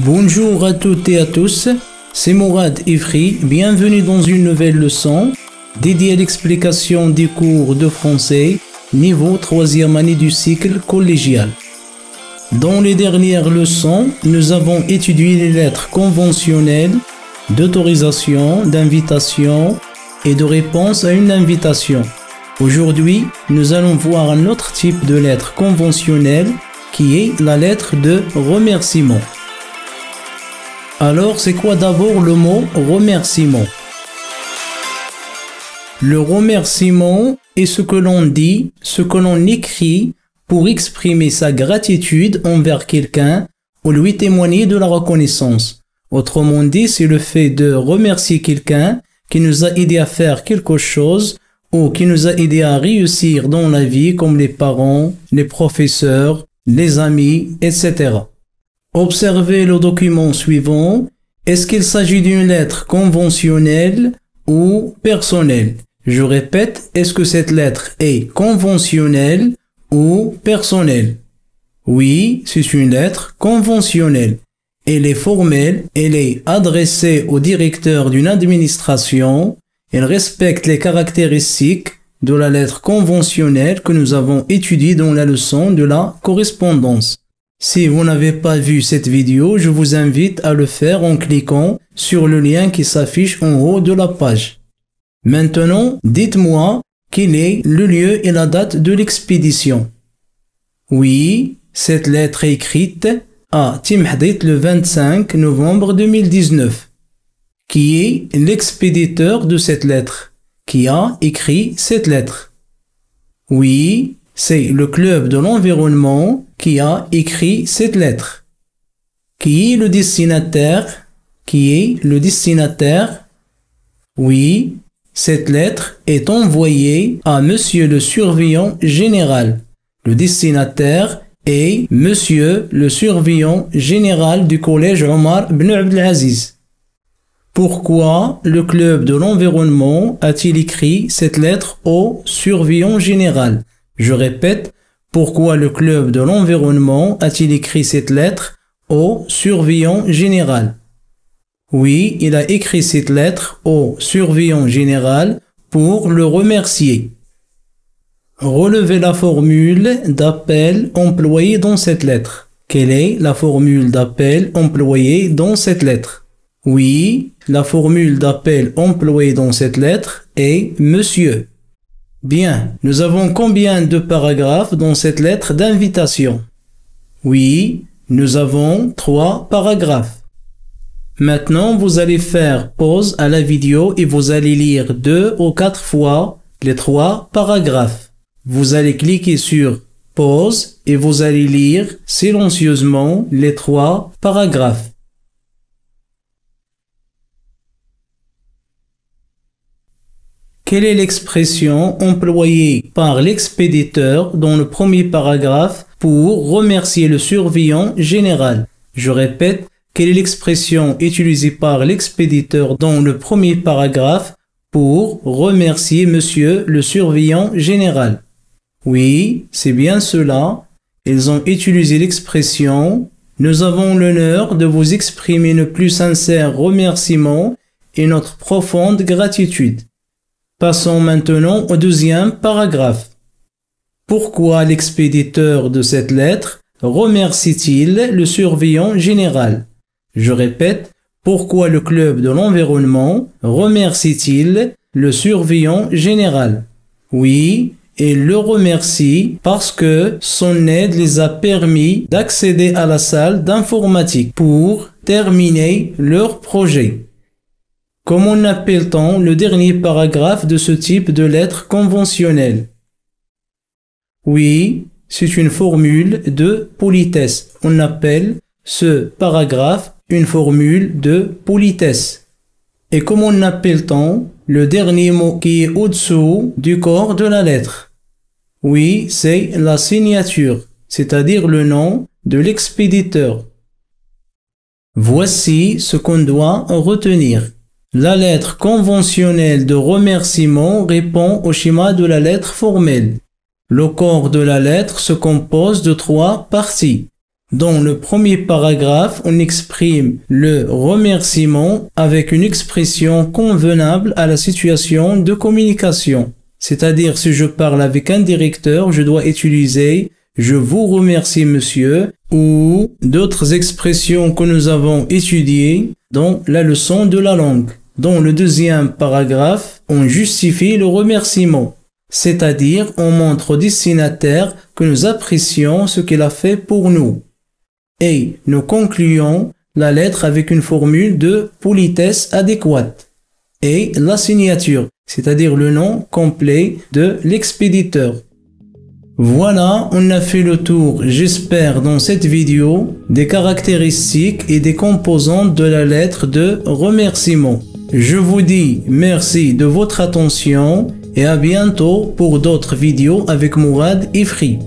Bonjour à toutes et à tous, c'est Mourad Ivry, bienvenue dans une nouvelle leçon dédiée à l'explication des cours de français niveau 3e année du cycle collégial. Dans les dernières leçons, nous avons étudié les lettres conventionnelles d'autorisation, d'invitation et de réponse à une invitation. Aujourd'hui, nous allons voir un autre type de lettre conventionnelle qui est la lettre de remerciement. Alors, c'est quoi d'abord le mot remerciement? Le remerciement est ce que l'on dit, ce que l'on écrit pour exprimer sa gratitude envers quelqu'un ou lui témoigner de la reconnaissance. Autrement dit, c'est le fait de remercier quelqu'un qui nous a aidé à faire quelque chose ou qui nous a aidé à réussir dans la vie, comme les parents, les professeurs, les amis, etc. Observez le document suivant. Est-ce qu'il s'agit d'une lettre conventionnelle ou personnelle? Je répète, est-ce que cette lettre est conventionnelle ou personnelle? Oui, c'est une lettre conventionnelle. Elle est formelle, elle est adressée au directeur d'une administration. Elle respecte les caractéristiques de la lettre conventionnelle que nous avons étudiée dans la leçon de la correspondance. Si vous n'avez pas vu cette vidéo, je vous invite à le faire en cliquant sur le lien qui s'affiche en haut de la page. Maintenant, dites-moi quel est le lieu et la date de l'expédition. Oui, cette lettre est écrite à Timhdit le 25 novembre 2019. Qui est l'expéditeur de cette lettre? Qui a écrit cette lettre? Oui, c'est le club de l'environnement qui a écrit cette lettre. Qui est le destinataire? Qui est le destinataire? Oui, cette lettre est envoyée à Monsieur le surveillant général. Le destinataire est Monsieur le surveillant général du collège Omar ibn Abdelaziz. Pourquoi le club de l'environnement a-t-il écrit cette lettre au surveillant général? Je répète, pourquoi le club de l'environnement a-t-il écrit cette lettre au surveillant général? Oui, il a écrit cette lettre au surveillant général pour le remercier. Relevez la formule d'appel employée dans cette lettre. Quelle est la formule d'appel employée dans cette lettre? Oui, la formule d'appel employée dans cette lettre est Monsieur. Bien, nous avons combien de paragraphes dans cette lettre d'invitation? Oui, nous avons 3 paragraphes. Maintenant, vous allez faire pause à la vidéo et vous allez lire 2 ou 4 fois les 3 paragraphes. Vous allez cliquer sur pause et vous allez lire silencieusement les 3 paragraphes. Quelle est l'expression employée par l'expéditeur dans le premier paragraphe pour remercier le surveillant général? Je répète, quelle est l'expression utilisée par l'expéditeur dans le premier paragraphe pour remercier Monsieur le surveillant général? Oui, c'est bien cela. Ils ont utilisé l'expression « Nous avons l'honneur de vous exprimer nos plus sincères remerciements et notre profonde gratitude ». Passons maintenant au deuxième paragraphe. Pourquoi l'expéditeur de cette lettre remercie-t-il le surveillant général? Je répète, pourquoi le club de l'environnement remercie-t-il le surveillant général? Oui, il le remercie parce que son aide les a permis d'accéder à la salle d'informatique pour terminer leur projet. Comment appelle-t-on le dernier paragraphe de ce type de lettre conventionnelle? Oui, c'est une formule de politesse. On appelle ce paragraphe une formule de politesse. Et comment appelle-t-on le dernier mot qui est au-dessous du corps de la lettre? Oui, c'est la signature, c'est-à-dire le nom de l'expéditeur. Voici ce qu'on doit retenir. La lettre conventionnelle de remerciement répond au schéma de la lettre formelle. Le corps de la lettre se compose de 3 parties. Dans le premier paragraphe, on exprime le remerciement avec une expression convenable à la situation de communication. C'est-à-dire, si je parle avec un directeur, je dois utiliser « Je vous remercie, monsieur » ou d'autres expressions que nous avons étudiées dans la leçon de la langue. Dans le deuxième paragraphe, on justifie le remerciement. C'est-à-dire, on montre au destinataire que nous apprécions ce qu'il a fait pour nous. Et nous concluons la lettre avec une formule de politesse adéquate. Et la signature, c'est-à-dire le nom complet de l'expéditeur. Voilà, on a fait le tour, j'espère, dans cette vidéo, des caractéristiques et des composantes de la lettre de remerciement. Je vous dis merci de votre attention et à bientôt pour d'autres vidéos avec Mourad Ifri.